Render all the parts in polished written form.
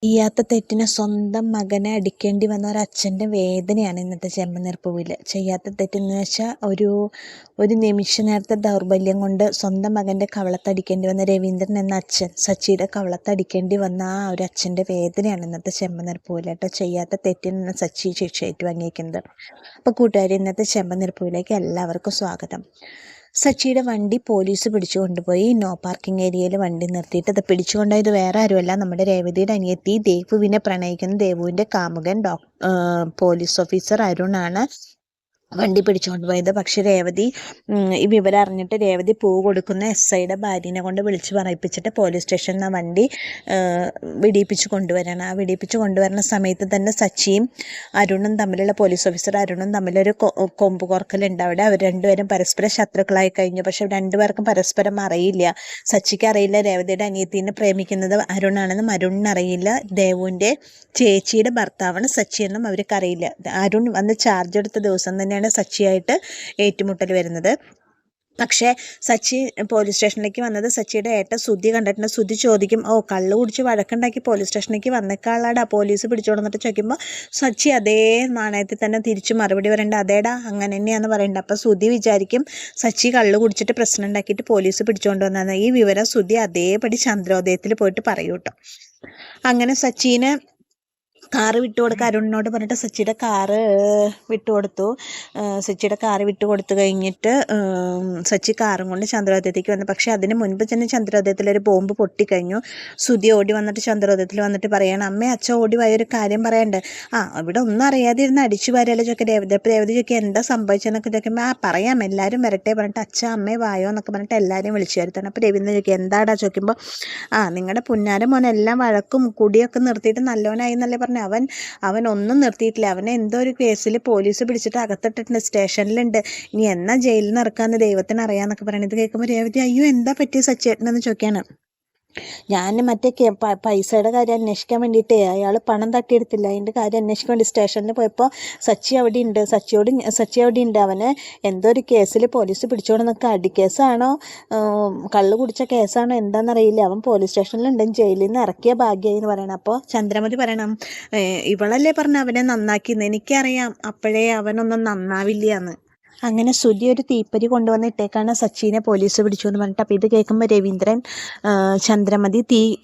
ചെയ്യാത്ത തെറ്റിന് സ്വന്തം മകനെ അടിക്കേണ്ടി വന്ന ഒരച്ഛൻ്റെ വേദനയാണ് ഇന്നത്തെ ചെമ്പനീർപ്പൂവിൽ. ചെയ്യാത്ത തെറ്റെന്ന് വെച്ചാൽ ഒരു നിമിഷ നേരത്തെ ദൗർബല്യം കൊണ്ട് സ്വന്തം മകൻ്റെ കവളത്തടിക്കേണ്ടി വന്ന രവീന്ദ്രൻ എന്ന അച്ഛൻ, സച്ചിയുടെ കവളത്തടിക്കേണ്ടി വന്ന ആ ഒരു അച്ഛൻ്റെ വേദനയാണ് ഇന്നത്തെ ചെമ്പനീർപ്പൂവിൽ കേട്ടോ. ചെയ്യാത്ത തെറ്റിനാണ് സച്ചി ശിക്ഷ ഏറ്റുവാങ്ങിയിരിക്കുന്നത്. അപ്പോൾ കൂട്ടുകാർ, ഇന്നത്തെ ചെമ്പനീർപ്പൂവിലേക്ക് എല്ലാവർക്കും സ്വാഗതം. സച്ചിയുടെ വണ്ടി പോലീസ് പിടിച്ചു കൊണ്ടുപോയി. നോ പാർക്കിംഗ് ഏരിയയിൽ വണ്ടി നിർത്തിയിട്ട് അത് പിടിച്ചുകൊണ്ടായത് വേറെ ആരുമല്ല, നമ്മുടെ രേവതിയുടെ അനിയത്തി ദേവുവിനെ പ്രണയിക്കുന്ന ദേവുവിൻ്റെ കാമുകൻ പോലീസ് ഓഫീസർ അരുണാണ് വണ്ടി പിടിച്ചുകൊണ്ട് പോയത്. പക്ഷെ രേവതി ഈ വിവരം അറിഞ്ഞിട്ട് രേവതി പൂ കൊടുക്കുന്ന SIയുടെ ഭാര്യനെ കൊണ്ട് വിളിച്ച് പറയിപ്പിച്ചിട്ട് പോലീസ് സ്റ്റേഷനിൽ നിന്ന് വണ്ടി വെടിയിപ്പിച്ച് കൊണ്ടുവരാണ്. ആ വെടിയിപ്പിച്ച് കൊണ്ടുവരുന്ന സമയത്ത് തന്നെ സച്ചിയും അരുണും തമ്മിലുള്ള പോലീസ് ഓഫീസർ അരുണും തമ്മിലൊരു കൊമ്പ് കോർക്കലുണ്ട്. അവിടെ അവർ രണ്ടുപേരും പരസ്പരം ശത്രുക്കളായി കഴിഞ്ഞു. പക്ഷെ രണ്ടുപേർക്കും പരസ്പരം അറിയില്ല. സച്ചിക്ക് അറിയില്ല രേവതിയുടെ അനിയത്തിനെ പ്രേമിക്കുന്നത് അരുണാണെന്നും അരുണിന് അറിയില്ല ദേവുവിൻ്റെ ചേച്ചിയുടെ ഭർത്താവാണ് സച്ചി എന്നും അവർക്കറിയില്ല. അരുൺ വന്ന് ചാർജ് എടുത്ത ദിവസം തന്നെ സച്ചിയായിട്ട് ഏറ്റുമുട്ടൽ വരുന്നത്. പക്ഷേ സച്ചി പോലീസ് സ്റ്റേഷനിലേക്ക് വന്നത് സച്ചിയുടെ ഏട്ടൻ സുധി കണ്ടിട്ടുണ്ട്. സുധി ചോദിക്കും, കള്ളു കുടിച്ച് വഴക്കുണ്ടാക്കി പോലീസ് സ്റ്റേഷനിലേക്ക് വന്നേക്കാളാടാ പോലീസ് പിടിച്ചോടന്നിട്ട് ചോദിക്കുമ്പോൾ സച്ചി അതേ നാണയത്തിൽ തന്നെ തിരിച്ചു മറുപടി പറയണ്ട, അതേടാ അങ്ങനെ തന്നെയാന്ന് പറയണ്ട. അപ്പോൾ സുധി വിചാരിക്കും സച്ചി കള്ളു കുടിച്ചിട്ട് പ്രശ്നം ഉണ്ടാക്കിയിട്ട് പോലീസ് പിടിച്ചോണ്ട് വന്നതാണ്. ഈ വിവരം സുധി അതേപടി ചന്ദ്രോദയത്തിൽ പോയിട്ട് പറയൂ കേട്ടോ. അങ്ങനെ സച്ചിനെ കാറ് വിട്ടുകൊടുക്കുക അരുണിനോട് പറഞ്ഞിട്ട് സച്ചിയുടെ കാറ് വിട്ടുകൊടുത്തു. സച്ചിയുടെ കാറ് വിട്ടുകൊടുത്തു കഴിഞ്ഞിട്ട് സച്ചി കാറും കൊണ്ട് ചന്ദ്രോദയത്തേക്ക് വന്നു. പക്ഷേ അതിന് മുൻപ് തന്നെ ചന്ദ്രോദയത്തിൽ ഒരു ബോംബ് പൊട്ടിക്കഴിഞ്ഞു. സുധി ഓടി വന്നിട്ട് ചന്ദ്രോദയത്തിൽ വന്നിട്ട് പറയണം, അമ്മ അച്ഛൻ ഓടി പോയൊരു കാര്യം പറയണ്ട്. ഇവിടെ ഒന്നും അറിയാതെ ഇരുന്ന് അടിച്ചു വാരല്ലോ ചോക്കെ രേവതി. അപ്പോൾ രേവതി ചോക്കി എന്താ സംഭവിച്ചതെന്നൊക്കെ ചോദിക്കുമ്പോൾ പറയാം എല്ലാവരും വരട്ടെ പറഞ്ഞിട്ട് അച്ഛ അമ്മേ വായോ എന്നൊക്കെ പറഞ്ഞിട്ട് എല്ലാവരും വിളിച്ചു വരുത്തണം. അപ്പോൾ രവീന്ദ്രൻ ചോദിക്കും എന്താടാ ചോദിക്കുമ്പോൾ നിങ്ങളുടെ പുന്നാര മോനെല്ലാം വഴക്കും കുടിയൊക്കെ നിർത്തിയിട്ട് നല്ലവനായി എന്നല്ലേ പറഞ്ഞു. അവൻ ഒന്നും നിർത്തിയിട്ടില്ല. അവനെ എന്തോ ഒരു കേസിൽ പോലീസ് പിടിച്ചിട്ട് അകത്തിട്ടിട്ടുണ്ട്, സ്റ്റേഷനിലുണ്ട്. ഇനി എന്നാ ജയിലിൽ നിന്ന് ഇറക്കാമെന്ന് ദൈവത്തിന് അറിയാമെന്നൊക്കെ പറയുന്നത് കേൾക്കുമ്പോൾ രേവതി അയ്യോ എന്താ പറ്റിയ സച്ചേട്ടനെന്ന് ചോദിക്കാണ്. ഞാൻ മറ്റേ പൈസയുടെ കാര്യം അന്വേഷിക്കാൻ വേണ്ടിയിട്ടേ അയാൾ പണം തട്ടിയെടുത്തില്ല, അതിൻ്റെ കാര്യം അന്വേഷിക്കാൻ വേണ്ടി സ്റ്റേഷനിൽ പോയപ്പോൾ സച്ചി അവിടെ ഉണ്ട്. സച്ചി അവിടെ ഉണ്ട്. അവന് എന്തോ ഒരു കേസിൽ പോലീസ് പിടിച്ചോണ്ട് നിൽക്കുക. അടിക്കേസാണോ കള്ളു കുടിച്ച കേസാണോ എന്താണെന്നറിയില്ല. അവൻ പോലീസ് സ്റ്റേഷനിലുണ്ടെങ്കിൽ ജയിലിൽ നിന്ന് ഇറക്കിയ ഭാഗ്യമായി എന്ന് പറയണം. അപ്പോൾ ചന്ദ്രമതി പറയണം, ഇവളല്ലേ പറഞ്ഞ അവനെ നന്നാക്കിയെന്ന്. എനിക്കറിയാം അപ്പോഴേ അവനൊന്നും നന്നാവില്ല. അങ്ങനെ സുധി ഒരു തീപ്പരി കൊണ്ടുവന്നിട്ടേക്കാണ് സച്ചിനെ പോലീസ് പിടിച്ചു എന്ന് പറഞ്ഞിട്ട്. അപ്പോൾ ഇത് കേൾക്കുമ്പോൾ രവീന്ദ്രൻ ചന്ദ്രമതി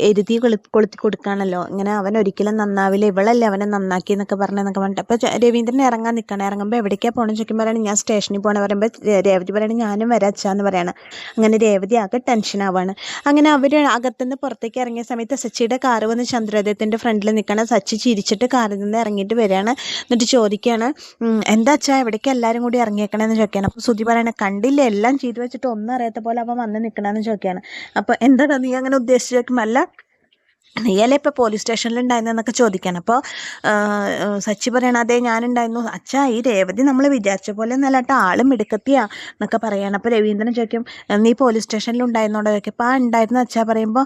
എരുതി കൊളുത്തി കൊടുക്കുകയാണല്ലോ, ഇങ്ങനെ അവൻ ഒരിക്കലും നന്നാവില്ല, ഇവളല്ലേ അവനെ നന്നാക്കി എന്നൊക്കെ പറഞ്ഞിട്ട്. അപ്പോൾ രവീന്ദ്രൻ ഇറങ്ങാൻ നിൽക്കണം. ഇറങ്ങുമ്പോൾ എവിടേക്കാണ് പോകണമെന്ന് ചോദിക്കുമ്പോൾ പറയണം ഞാൻ സ്റ്റേഷനിൽ പോകണം പറയുമ്പോൾ രേവതി പറയണം ഞാനും വരാച്ചാന്ന് പറയണം. അങ്ങനെ രേവതി ആകെ ടെൻഷനാവാണ്. അങ്ങനെ അവർ അകത്തുനിന്ന് പുറത്തേക്ക് ഇറങ്ങിയ സമയത്ത് സച്ചിയുടെ കാറ് വന്ന് ചന്ദ്രോദയത്തിൻ്റെ ഫ്രണ്ടിൽ നിൽക്കണം. സച്ചി ചിരിച്ചിട്ട് കാറിൽ നിന്ന് ഇറങ്ങിയിട്ട് വരികയാണ്. എന്നിട്ട് ചോദിക്കുകയാണ്, എന്താ അച്ഛാ എവിടേക്ക് എല്ലാവരും കൂടി ഇറങ്ങിയേക്കണേ എന്ന് ചോദിക്കുകയാണ്. അപ്പോൾ സുധി പറയണ കണ്ടില്ല എല്ലാം ചെയ്തു വെച്ചിട്ട് ഒന്നും അറിയാത്ത പോലെ അവൻ വന്ന് നിൽക്കണമെന്ന് ചോദിക്കുകയാണ്. അപ്പോൾ എന്താ നീ അങ്ങനെ ഉദ്ദേശിച്ച് ചോദിക്കുമ്പോൾ അല്ല നീയല്ലേ ഇപ്പോൾ പോലീസ് സ്റ്റേഷനിലുണ്ടായിരുന്നതെന്നൊക്കെ ചോദിക്കണം. അപ്പോൾ സച്ചി പറയണം അതെ ഞാനുണ്ടായിരുന്നു അച്ഛാ, ഈ രേവതി നമ്മൾ വിചാരിച്ച പോലെ ഒന്നല്ല കേട്ടോ, ആളും മിടുക്കത്തിയാ എന്നൊക്കെ പറയണം. അപ്പോൾ രവീന്ദ്രൻ ചോദിക്കും നീ പോലീസ് സ്റ്റേഷനിലുണ്ടായിരുന്നോണ്ടോ ചോദിക്കും. അപ്പോൾ ഉണ്ടായിരുന്നു അച്ഛാ പറയുമ്പോൾ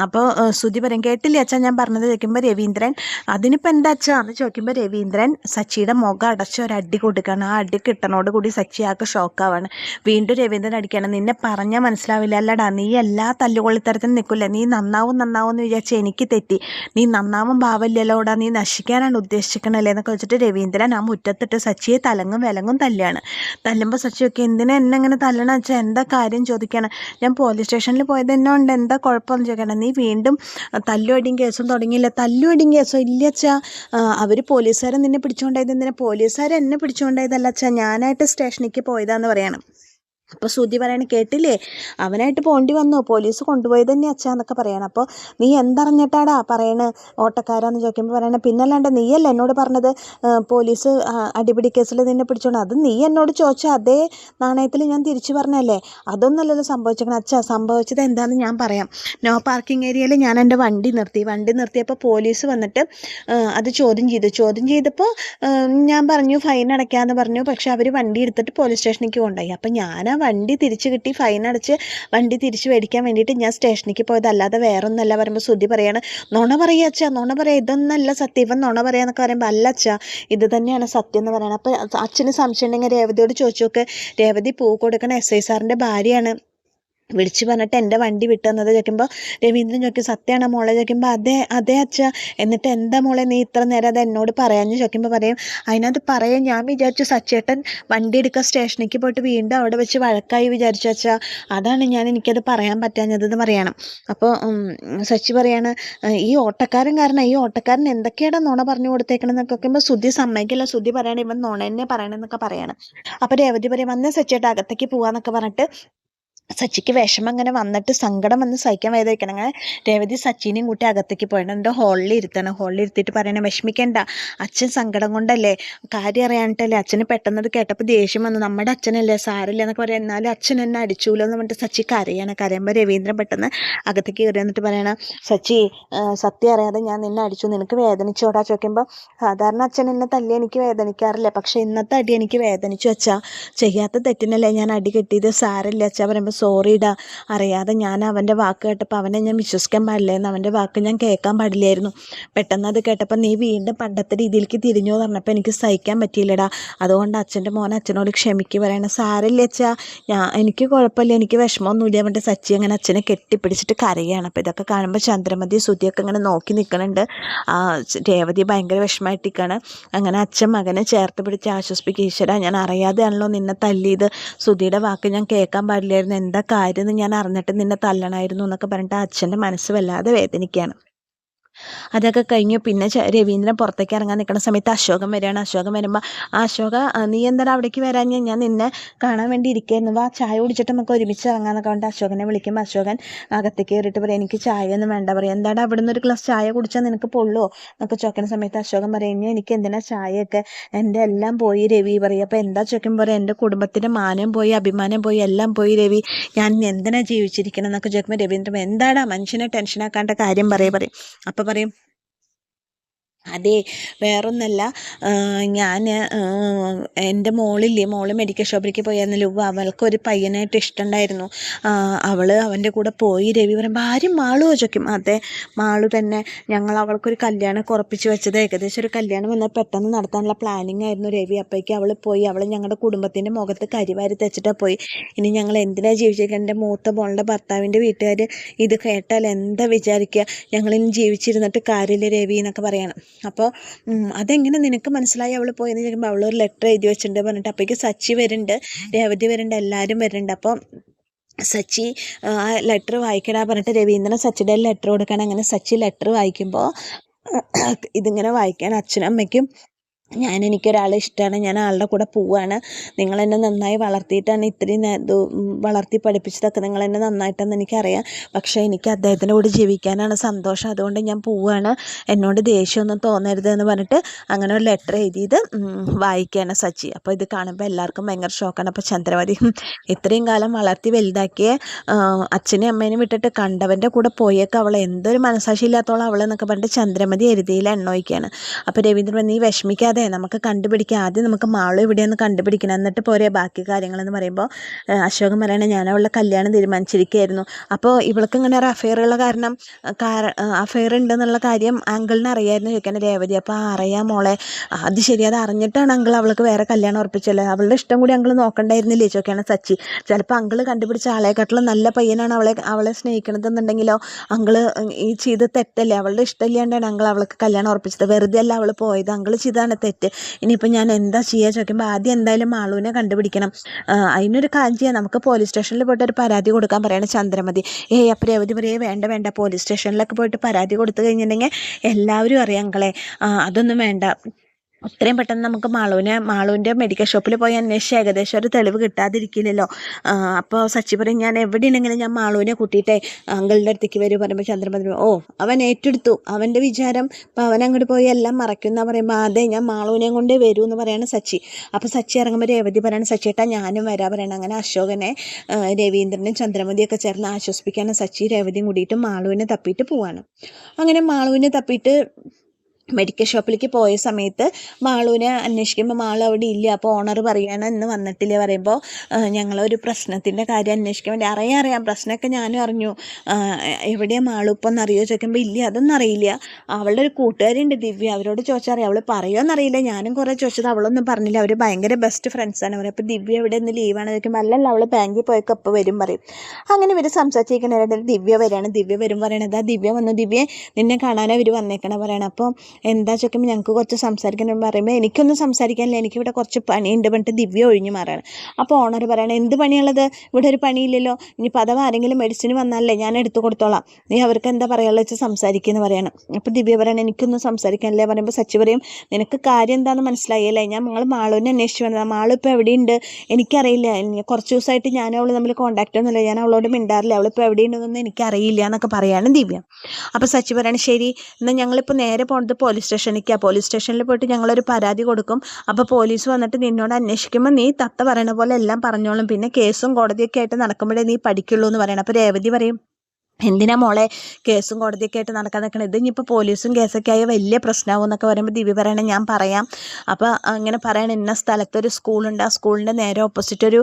അപ്പോൾ സുധി പറയും കേട്ടില്ലേ അച്ഛാ ഞാൻ പറഞ്ഞത് ചോദിക്കുമ്പോൾ രവീന്ദ്രൻ അതിനിപ്പോൾ എന്താ അച്ഛാ എന്ന് ചോദിക്കുമ്പോൾ രവീന്ദ്രൻ സച്ചിയുടെ മുഖം അടച്ച് ഒരു അടി കൊടുക്കുകയാണ്. ആ അടി കിട്ടണോട് കൂടി സച്ചി ആൾക്ക് ഷോക്കാവാണ്. വീണ്ടും രവീന്ദ്രൻ അടിക്കുകയാണ്. നിന്നെ പറഞ്ഞാൽ മനസ്സിലാവില്ല അല്ലടാ, നീ എല്ലാ തല്ലുകൊള്ളിത്തരത്തിനും നിൽക്കില്ല, നീ നന്നാവും വിചാരിച്ച എനിക്ക് തെറ്റി, നീ നന്നാവും ഭാവമില്ലല്ലോടാ, നീ നശിക്കാനാണ് ഉദ്ദേശിക്കണല്ലേ എന്നൊക്കെ വെച്ചിട്ട് രവീന്ദ്രൻ ആ മുറ്റത്തിട്ട് സച്ചിയെ തലങ്ങും വിലങ്ങും തല്ലുകയാണ്. തല്ലുമ്പോൾ സച്ചിയൊക്കെ എന്തിനാ എന്നെ അങ്ങനെ തല്ലണം വെച്ചാൽ എന്താ കാര്യം ചോദിക്കണം. ഞാൻ പോലീസ് സ്റ്റേഷനിൽ പോയത് തന്നെ ഉണ്ട്, എന്താ കുഴപ്പമെന്ന് ചോദിക്കണം. നീ വീണ്ടും തല്ലുവടിയും കേസും തുടങ്ങിയില്ല. തല്ലുവടിയും കേസോ ഇല്ല അച്ഛാ, അവർ പോലീസുകാരെ നിന്നെ പിടിച്ചുകൊണ്ടായത് എന്തിനാ, പോലീസുകാർ എന്നെ പിടിച്ചുകൊണ്ടായതല്ല അച്ഛാ, ഞാനായിട്ട് സ്റ്റേഷനിലേക്ക് പോയതാന്ന് പറയണം. അപ്പോൾ സുധി പറയണ കേട്ടില്ലേ അവനായിട്ട് പോണ്ടി വന്നു, പോലീസ് കൊണ്ടുപോയത് തന്നെ അച്ഛാന്നൊക്കെ പറയണം. അപ്പോൾ നീ എന്തറിഞ്ഞിട്ടാടാ പറയണ ഓട്ടക്കാരാന്ന് ചോദിക്കുമ്പോൾ പറയണ പിന്നല്ലാണ്ട് നീയല്ല എന്നോട് പറഞ്ഞത് പോലീസ് അടിപിടി കേസിൽ നിന്നെ പിടിച്ചോണ്ട്, അത് നീ എന്നോട് ചോദിച്ച അതേ നാണയത്തിൽ ഞാൻ തിരിച്ചു പറഞ്ഞല്ലേ, അതൊന്നല്ലല്ലോ സംഭവിച്ചേക്കണം അച്ഛാ. സംഭവിച്ചത് എന്താണെന്ന് ഞാൻ പറയാം. നോ പാർക്കിംഗ് ഏരിയയിൽ ഞാൻ എൻ്റെ വണ്ടി നിർത്തിയപ്പോൾ പോലീസ് വന്നിട്ട് അത് ചോദ്യം ചെയ്തപ്പോൾ ഞാൻ പറഞ്ഞു ഫൈൻ അടയ്ക്കാമെന്ന് പറഞ്ഞു. പക്ഷെ അവർ വണ്ടി എടുത്തിട്ട് പോലീസ് സ്റ്റേഷനിലേക്ക് കൊണ്ടുപോയി. അപ്പം ഞാൻ വണ്ടി തിരിച്ച് കിട്ടി, ഫൈൻ അടച്ച് വണ്ടി തിരിച്ച് മേടിക്കാൻ വേണ്ടിയിട്ട് ഞാൻ സ്റ്റേഷനിലേക്ക് പോയത്, അല്ലാതെ വേറൊന്നല്ല പറയുമ്പോൾ സുധി പറയാണ് നുണ പറയുക അച്ഛാ, നുണ പറയുക, ഇതൊന്നല്ല സത്യം, ഇവൻ നുണ പറയാന്നൊക്കെ പറയുമ്പോൾ അല്ല അച്ഛാ ഇത് തന്നെയാണ് സത്യം എന്ന് പറയണം. അപ്പോൾ അച്ഛന് സംശയം ഉണ്ടെങ്കിൽ രേവതിയോട് ചോദിച്ചു നോക്ക്, രേവതി പൂ കൊടുക്കണ SI സാറിൻ്റെ ഭാര്യയാണ് വിളിച്ച് പറഞ്ഞിട്ട് എൻ്റെ വണ്ടി വിട്ടു തന്നത് ചോദിക്കുമ്പോൾ രവീന്ദ്രൻ ചോദിക്കും സത്യമാണോ മോളെ ചോദിക്കുമ്പോൾ അതെ അതെ അച്ഛ. എന്നിട്ട് എന്താ മോളെ നീ ഇത്ര നേരം അത് എന്നോട് പറയാമെന്ന് ചോദിക്കുമ്പോൾ പറയും അതിനകത്ത് പറയാം ഞാൻ വിചാരിച്ചു സച്ചേട്ടൻ വണ്ടി എടുക്കുക സ്റ്റേഷനിലേക്ക് പോയിട്ട് വീണ്ടും അവിടെ വെച്ച് വഴക്കായി വിചാരിച്ചു അച്ഛാ, അതാണ് എനിക്കത് പറയാൻ പറ്റാഞ്ഞതെന്ന് പറയണം. അപ്പോൾ സച്ചി പറയാണ് ഈ ഓട്ടക്കാരൻ കാരണം ഈ ഓട്ടക്കാരൻ എന്തൊക്കെയാണ് നുണ പറഞ്ഞു കൊടുത്തേക്കണെന്നൊക്കെ നോക്കുമ്പോൾ ശ്രുതി സമ്മതിക്കില്ല. ശ്രുതി പറയണം ഇവൻ നുണ തന്നെ പറയണമെന്നൊക്കെ പറയണം. അപ്പോൾ രേവതി പറയും വന്ന് സച്ചേട്ടൻ അകത്തേക്ക് പോവാന്നൊക്കെ പറഞ്ഞിട്ട് സച്ചിക്ക് വിഷമം അങ്ങനെ വന്നിട്ട് സങ്കടം വന്ന് സഹിക്കാൻ വയ്യാതിരിക്കണം. അങ്ങനെ രേവതി സച്ചിനെയും കൂട്ടി അകത്തേക്ക് പോയിട്ട് എൻ്റെ ഹോളിൽ ഇരുത്തണം. ഹോളിൽ ഇരുത്തിയിട്ട് പറയണേ വിഷമിക്കണ്ട, അച്ഛൻ സങ്കടം കൊണ്ടല്ലേ, കാര്യം അറിയാനിട്ടല്ലേ, അച്ഛന് പെട്ടെന്നത് കേട്ടപ്പോൾ ദേഷ്യം വന്നു, നമ്മുടെ അച്ഛനല്ലേ സാരമില്ല എന്നൊക്കെ പറയാം, എന്നാലും അച്ഛൻ എന്നെ അടിച്ചൂലോ എന്ന് പറഞ്ഞിട്ട് സച്ചി കരയാണ്. കരയുമ്പോൾ രവീന്ദ്രൻ പെട്ടെന്ന് അകത്തേക്ക് കയറി എന്നിട്ട് പറയണം സച്ചി സത്യം അറിയാതെ ഞാൻ നിന്നെ അടിച്ചു, നിനക്ക് വേദനിച്ചോടാ ചോദിക്കുമ്പോൾ സാധാരണ അച്ഛൻ എന്നെ തല്ലി എനിക്ക് വേദനിക്കാറില്ല, പക്ഷെ ഇന്നത്തെ അടി എനിക്ക് വേദനിച്ചു അച്ഛാ, ചെയ്യാത്ത തെറ്റിനല്ലേ ഞാൻ അടി കിട്ടിയത്, സാരമില്ല അച്ഛാ പറയുമ്പോൾ സോറിടാ, അറിയാതെ ഞാൻ അവൻ്റെ വാക്ക് കേട്ടപ്പോൾ അവനെ ഞാൻ വിശ്വസിക്കാൻ പാടില്ലായിരുന്നു, അവൻ്റെ വാക്ക് ഞാൻ കേൾക്കാൻ പാടില്ലായിരുന്നു, പെട്ടെന്ന് അത് കേട്ടപ്പോൾ നീ വീണ്ടും പണ്ടത്തെ രീതിയിലേക്ക് തിരിഞ്ഞു പറഞ്ഞപ്പോൾ എനിക്ക് സഹിക്കാൻ പറ്റിയില്ലടാ, അതുകൊണ്ട് അച്ഛൻ്റെ മോൻ അച്ഛനോട് ക്ഷമിക്ക് പറയണം. സാരമില്ല അച്ഛാ, എനിക്ക് കുഴപ്പമില്ല, എനിക്ക് വിഷമമൊന്നുമില്ല പറഞ്ഞിട്ട് സച്ചി അങ്ങനെ അച്ഛനെ കെട്ടിപ്പിടിച്ചിട്ട് കരയാണ്. അപ്പോൾ ഇതൊക്കെ കാണുമ്പോൾ ചന്ദ്രമതി ശ്രുതിയൊക്കെ ഇങ്ങനെ നോക്കി നിൽക്കുന്നുണ്ട്. രേവതി ഭയങ്കര വിഷമമായിട്ടിരിക്കുകയാണ്. അങ്ങനെ അച്ഛൻ മകനെ ചേർത്ത് പിടിച്ച് ആശ്വസിപ്പിക്കുക, ഈശ്വര ഞാൻ അറിയാതെയാണല്ലോ നിന്നെ തല്ലിയത്, ശ്രുതിയുടെ വാക്ക് ഞാൻ കേൾക്കാൻ പാടില്ലായിരുന്നു, എന്താ കാര്യമെന്ന് ഞാൻ അറിഞ്ഞിട്ട് നിന്നെ തല്ലണമായിരുന്നു എന്നൊക്കെ പറഞ്ഞിട്ട് അച്ഛൻ്റെ മനസ്സ് വല്ലാതെ വേദനിക്കുകയാണ്. അതൊക്കെ കഴിഞ്ഞു. പിന്നെ രവീന്ദ്രൻ പുറത്തേക്ക് ഇറങ്ങാൻ നിൽക്കുന്ന സമയത്ത് അശോകൻ വരികയാണ്. അശോകൻ വരുമ്പോൾ അശോക നീ എന്താണ് അവിടേക്ക് വരാൻ, ഞാൻ നിന്നെ കാണാൻ വേണ്ടി ഇരിക്കുകയായിരുന്നു, വാ ചായ കുടിച്ചിട്ട് നമുക്ക് ഒരുമിച്ച് ഇറങ്ങാമെന്നൊക്കെ പറഞ്ഞിട്ട് അശോകനെ വിളിക്കുമ്പോൾ അശോകൻ അകത്തേക്ക് കയറിയിട്ട് പറയും എനിക്ക് ചായ ഒന്നും വേണ്ട, പറയും എന്താണ് അവിടെ നിന്ന് ഒരു ഗ്ലാസ് ചായ കുടിച്ചാൽ നിനക്ക് പൊള്ളുമോ എന്നൊക്കെ ചോദിക്കുന്ന സമയത്ത് അശോകൻ പറയും ഇനി എനിക്ക് എന്തിനാ ചായയൊക്കെ, എൻ്റെ എല്ലാം പോയി രവി പറയും. അപ്പോൾ എന്താ ചോദിക്കുമ്പോൾ പറയും എൻ്റെ കുടുംബത്തിൻ്റെ മാനം പോയി, അഭിമാനം പോയി, എല്ലാം പോയി രവി, ഞാൻ എന്തിനാ ജീവിച്ചിരിക്കണം എന്നൊക്കെ ചോദിക്കുമ്പോൾ രവീന്ദ്രൻ എന്താടാ മനുഷ്യനെ ടെൻഷനാക്കാണ്ട കാര്യം പറയും. അപ്പോൾ പറയും അതെ വേറൊന്നല്ല, ഞാൻ എൻ്റെ മോള് മെഡിക്കൽ ഷോപ്പിലേക്ക് പോയായിരുന്നല്ലോ, അവൾക്കൊരു പയ്യനായിട്ട് ഇഷ്ടമുണ്ടായിരുന്നു, അവൾ അവൻ്റെ കൂടെ പോയി രവി പറയുമ്പോൾ ആരും മാളുവോ ചോദിക്കും. അതെ മാളു തന്നെ, ഞങ്ങൾ അവൾക്കൊരു കല്യാണം ഉറപ്പിച്ച് വെച്ചത്, ഏകദേശം ഒരു കല്യാണം വന്നാൽ പെട്ടെന്ന് നടത്താനുള്ള പ്ലാനിങ് ആയിരുന്നു രവി, അപ്പോഴേക്കും അവൾ പോയി, അവൾ ഞങ്ങളുടെ കുടുംബത്തിൻ്റെ മുഖത്ത് കരിവാരി തെച്ചിട്ടാണ് പോയി, ഇനി ഞങ്ങൾ എന്തിനാ ജീവിച്ചിരിക്കുക, എൻ്റെ മൂത്ത മോളുടെ ഭർത്താവിൻ്റെ വീട്ടുകാർ ഇത് കേട്ടാൽ എന്താ വിചാരിക്കുക, ഞങ്ങളിനി ജീവിച്ചിരുന്നിട്ട് കാര്യമില്ല രവി എന്നൊക്കെ പറയണം. അപ്പോൾ അതെങ്ങനെ നിനക്ക് മനസ്സിലായി അവൾ പോയെന്ന് ചോദിക്കുമ്പോൾ അവളൊരു ലെറ്റർ എഴുതി വെച്ചിട്ടുണ്ട് പറഞ്ഞിട്ട് അപ്പോഴേക്ക് സച്ചി വരുന്നുണ്ട്, രേവതി വരുന്നുണ്ട്, എല്ലാവരും വരുന്നുണ്ട്. അപ്പോൾ സച്ചി ആ ലെറ്റർ വായിക്കടാ പറഞ്ഞിട്ട് രവീന്ദ്രൻ സച്ചിയുടെ ലെറ്റർ കൊടുക്കണം. അങ്ങനെ സച്ചി ലെറ്റർ വായിക്കുമ്പോൾ ഇതിങ്ങനെ വായിക്കാൻ അച്ഛനും അമ്മയ്ക്കും എനിക്കൊരാളെ ഇഷ്ടമാണ്, ഞാൻ ആളുടെ കൂടെ പോവുകയാണ്, നിങ്ങളെന്നെ നന്നായി വളർത്തിയിട്ടാണ് ഇത്രയും വളർത്തി പഠിപ്പിച്ചതൊക്കെ നിങ്ങളെന്നെ നന്നായിട്ടെന്ന് എനിക്കറിയാം, പക്ഷേ എനിക്ക് അദ്ദേഹത്തിൻ്റെ കൂടെ ജീവിക്കാനാണ് സന്തോഷം, അതുകൊണ്ട് ഞാൻ പോവുകയാണ്, എന്നോട് ദേഷ്യമൊന്നും തോന്നരുത് എന്ന് പറഞ്ഞിട്ട് അങ്ങനെ ഒരു ലെറ്റർ എഴുതിയത് വായിക്കുകയാണ് സച്ചി. അപ്പോൾ ഇത് കാണുമ്പോൾ എല്ലാവർക്കും ഭയങ്കര ഷോക്കാണ്. അപ്പോൾ ചന്ദ്രമതി ഇത്രയും കാലം വളർത്തി വലുതാക്കിയ അച്ഛനെയും അമ്മേനെയും വിട്ടിട്ട് കണ്ടവൻ്റെ കൂടെ പോയേക്ക് അവൾ എന്തൊരു മനസാക്ഷി ഇല്ലാത്തോളം അവളെന്നൊക്കെ പറഞ്ഞിട്ട് ചന്ദ്രമതി എഴുതിയിൽ എണ്ണ ഒഴിക്കുകയാണ്. അപ്പോൾ രവീന്ദ്രൻ നീ വിഷമിക്കാതെ നമുക്ക് കണ്ടുപിടിക്കാം, ആദ്യം നമുക്ക് മാളു എവിടെയെന്ന് കണ്ടുപിടിക്കണം, എന്നിട്ട് പോരെ ബാക്കി കാര്യങ്ങളെന്ന് പറയുമ്പോൾ അശോകൻ പറയണേ ഞാൻ അവളുടെ കല്യാണം തീരുമാനിച്ചിരിക്കുകയായിരുന്നു, അപ്പോൾ ഇവൾക്ക് ഇങ്ങനെ ഒരു അഫെയറുള്ള കാരണം അഫെയർ ഉണ്ടെന്നുള്ള കാര്യം അങ്കിളിനെ അറിയായിരുന്നു ചോദിക്കാൻ രേവതി. അപ്പോൾ അറിയാം മോളെ, അത് ശരി, അത് അറിഞ്ഞിട്ടാണ് അങ്കിൾ അവൾക്ക് വേറെ കല്യാണം ഉറപ്പിച്ചല്ലേ, അവളുടെ ഇഷ്ടം കൂടി അങ്കിൾ നോക്കണ്ടായിരുന്നില്ലേ ചോദിക്കുകയാണ് സച്ചി. ചിലപ്പോൾ അങ്കിൾ കണ്ടുപിടിച്ച ആളെക്കാട്ടിലും നല്ല പയ്യനാണ് അവളെ സ്നേഹിക്കണതെന്നുണ്ടെങ്കിലോ, അങ്കിള് ഈ ചെയ്ത് തെറ്റല്ലേ, അവളുടെ ഇഷ്ടമില്ലാണ്ടാണ് അങ്കിൾ അവൾക്ക് കല്യാണം ഉറപ്പിച്ചത്, വെറുതെ അല്ല അവൾ പോയത്, അങ്കിൾ ചെയ്താണ് തെറ്റ്, ഇനിയിപ്പോൾ ഞാൻ എന്താ ചെയ്യുക ചോദിക്കുമ്പോൾ ആദ്യം എന്തായാലും മാളുവിനെ കണ്ടുപിടിക്കണം, അതിനൊരു കാര്യം ചെയ്യാം, നമുക്ക് പോലീസ് സ്റ്റേഷനിൽ പോയിട്ട് ഒരു പരാതി കൊടുക്കാൻ പറയണം ചന്ദ്രമതി. അപ്പോൾ രേവതി പറയേ വേണ്ട, പോലീസ് സ്റ്റേഷനിലൊക്കെ പോയിട്ട് പരാതി കൊടുത്തു കഴിഞ്ഞിട്ടുണ്ടെങ്കിൽ എല്ലാവരും അറിയാം അങ്കളെ, അതൊന്നും വേണ്ട, അത്രയും പെട്ടെന്ന് നമുക്ക് മാളുവിൻ്റെ മെഡിക്കൽ ഷോപ്പിൽ പോയി അന്വേഷിച്ച് ഏകദേശം ഒരു തെളിവ് കിട്ടാതിരിക്കില്ലല്ലോ. അപ്പോൾ സച്ചി പറയും ഞാൻ എവിടെയുണ്ടെങ്കിലും ഞാൻ മാളുവിനെ കൂട്ടിയിട്ടേ അങ്കിളുടെ അടുത്തേക്ക് വരും പറയുമ്പോൾ ചന്ദ്രമതി അവൻ ഏറ്റെടുത്തു, അവൻ്റെ വിചാരം അപ്പോൾ അവൻ അങ്ങോട്ട് പോയി എല്ലാം മറക്കുന്ന പറയുമ്പോൾ അതെ ഞാൻ മാളുവിനെയും കൊണ്ടേ വരൂ എന്ന് പറയാണ് സച്ചി. അപ്പോൾ സച്ചി ഇറങ്ങുമ്പോൾ രേവതി പറയണം സച്ചിയേട്ടാ ഞാനും വരാൻ പറയണം. അങ്ങനെ അശോകനെ രവീന്ദ്രനും ചന്ദ്രമതിയൊക്കെ ചേർന്ന് ആശ്വസിപ്പിക്കാനും സച്ചി രേവതിയും കൂടിയിട്ട് മാളുവിനെ തപ്പിയിട്ട് പോവാണ്. അങ്ങനെ മാളുവിനെ തപ്പിയിട്ട് മെഡിക്കൽ ഷോപ്പിലേക്ക് പോയ സമയത്ത് മാളുവിനെ അന്വേഷിക്കുമ്പോൾ മാളു അവിടെ ഇല്ല. അപ്പോൾ ഓണർ പറയുകയാണ് ഇന്ന് വന്നിട്ടില്ല. പറയുമ്പോൾ ഞങ്ങളൊരു പ്രശ്നത്തിൻ്റെ കാര്യം അന്വേഷിക്കാൻ വേണ്ടി അറിയാം പ്രശ്നമൊക്കെ ഞാനും അറിഞ്ഞു, എവിടെയാണ് മാളു ഇപ്പം എന്നറിയോ ചോദിക്കുമ്പോൾ ഇല്ല അതൊന്നും അറിയില്ല, അവളുടെ ഒരു കൂട്ടുകാരിയുണ്ട് ദിവ്യ, അവരോട് ചോദിച്ചറിയാം, അവൾ പറയുമോയെന്നറിയില്ല, ഞാനും കുറേ ചോദിച്ചത് അവളൊന്നും പറഞ്ഞില്ല, അവർ ഭയങ്കര ബെസ്റ്റ് ഫ്രണ്ട്സാണ് പറയും. അപ്പോൾ ദിവ്യ എവിടെ നിന്ന് ലീവാണ് ചോദിക്കുമ്പോൾ അല്ലല്ല അവൾ ബാങ്കിൽ പോയൊക്കെ ഇപ്പോൾ വരും പറയും. അങ്ങനെ ഇവർ സംസാരിച്ചിരിക്കുന്നതിനിടയിൽ ദിവ്യ വരികയാണ്. ദിവ്യ വരും പറയണത് ദിവ്യ വന്നു, ദിവ്യ നിന്നെ കാണാൻ അവർ വന്നേക്കണ പറയണം. അപ്പോൾ എന്താ ചോദിക്കുമ്പോൾ ഞങ്ങൾക്ക് കുറച്ച് സംസാരിക്കണം പറയുമ്പോൾ എനിക്കൊന്നും സംസാരിക്കാനില്ല, എനിക്കിവിടെ കുറച്ച് പണിയുണ്ട് പറഞ്ഞിട്ട് ദിവ്യ ഒഴിഞ്ഞു മാറാണ്. അപ്പോൾ ഓണർ പറയണം എന്ത് പണിയുള്ളത്, ഇവിടെ ഒരു പണിയില്ലല്ലോ, ഇനിയിപ്പോൾ അഥവാ ആരെങ്കിലും മെഡിസിൻ വന്നാലേ ഞാൻ എടുത്തു കൊടുത്തോളാം, നീ അവർക്ക് എന്താ പറയാനുള്ള വെച്ച് സംസാരിക്കുമെന്ന് പറയണം. അപ്പോൾ ദിവ്യ പറയണം എനിക്കൊന്നും സംസാരിക്കാനില്ല പറയുമ്പോൾ സച്ചി പറയും നിനക്ക് കാര്യം എന്താണെന്ന് മനസ്സിലായില്ലേ, ഞങ്ങൾ മാളുവിനെ അന്വേഷിച്ച് വന്നതാണ്, മാളു ഇപ്പോൾ എവിടെയുണ്ട് എനിക്കറിയില്ല, കുറച്ച് ദിവസമായിട്ട് ഞാൻ അവൾ തമ്മിൽ കോൺടാക്റ്റ് ഒന്നുമില്ല, ഞാൻ അവളോട് മിണ്ടാറില്ല, അവളിപ്പോൾ എവിടെയുണ്ടെന്നൊന്നും എനിക്കറിയില്ല എന്നൊക്കെ പറയാണ് ദിവ്യ. അപ്പോൾ സച്ചി പറയണം ശരി എന്നാൽ ഞങ്ങളിപ്പോൾ നേരെ പോകുന്നത് പോലീസ് സ്റ്റേഷനിൽ പോയിട്ട് ഞങ്ങളൊരു പരാതി കൊടുക്കും, അപ്പോൾ പോലീസ് വന്നിട്ട് നിന്നോട് അന്വേഷിക്കുമ്പോൾ നീ തത്ത പറയണ പോലെ എല്ലാം പറഞ്ഞോളും, പിന്നെ കേസും കോടതിയൊക്കെ ആയിട്ട് നടക്കുമ്പോഴേ നീ പഠിക്കുള്ളൂ എന്ന് പറയണം. അപ്പോൾ രേവതി പറയും എന്തിനാ മോളെ കേസും കോടതിയൊക്കെ ആയിട്ട് നടക്കാൻ നിൽക്കണം, ഇത് ഇനിയിപ്പോൾ പോലീസും കേസൊക്കെ ആയ വലിയ പ്രശ്നമാവും എന്നൊക്കെ പറയുമ്പോൾ ദിവ്യ പറയണം ഞാൻ പറയാം. അപ്പോൾ അങ്ങനെ പറയണം ഇന്ന സ്ഥലത്തൊരു സ്കൂളുണ്ട്, ആ സ്കൂളിൻ്റെ നേരെ ഓപ്പോസിറ്റ് ഒരു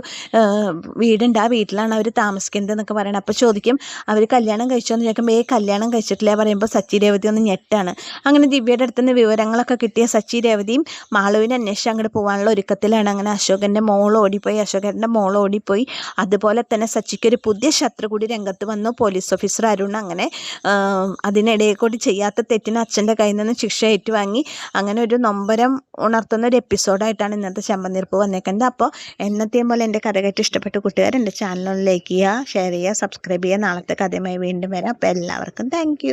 വീടുണ്ട്, ആ വീട്ടിലാണ് അവർ താമസിക്കുന്നത് എന്നൊക്കെ പറയണം. അപ്പോൾ ചോദിക്കും അവർ കല്യാണം കഴിച്ചോന്ന് ചോദിക്കുമ്പോൾ കല്യാണം കഴിച്ചിട്ടില്ല പറയുമ്പോൾ സച്ചി രേവതി ഒന്ന് ഞെട്ടാണ്. അങ്ങനെ ദിവ്യയുടെ അടുത്ത് നിന്ന് വിവരങ്ങളൊക്കെ കിട്ടിയ സച്ചി രേവതിയും മാളുവിനെ അന്വേഷിച്ച് അങ്ങോട്ട് പോകാനുള്ള ഒരുക്കത്തിലാണ്. അങ്ങനെ അശോകൻ്റെ മോൾ ഓടിപ്പോയി. അതുപോലെ തന്നെ സച്ചിക്കൊരു പുതിയ ശത്രു കൂടി രംഗത്ത് വന്നു, പോലീസ് ഓഫീസർ അരുൺ. അങ്ങനെ അതിനിടയിൽ കൂടി ചെയ്യാത്ത തെറ്റിന് അച്ഛൻ്റെ കയ്യിൽ നിന്ന് ശിക്ഷ ഏറ്റുവാങ്ങി. അങ്ങനെ ഒരു നൊമ്പരം ഉണർത്തുന്ന ഒരു എപ്പിസോഡായിട്ടാണ് ഇന്നത്തെ ചെമ്പനീർപ്പ് വന്നേക്കുന്നത്. അപ്പോൾ എന്നത്തെയും പോലെ എൻ്റെ കഥ കേട്ട് ഇഷ്ടപ്പെട്ട കൂട്ടുകാർ എൻ്റെ ചാനൽ ലൈക്ക് ചെയ്യുക, ഷെയർ ചെയ്യുക, സബ്സ്ക്രൈബ് ചെയ്യുക. നാളത്തെ കഥയുമായി വീണ്ടും വരാം. അപ്പോൾ എല്ലാവർക്കും താങ്ക്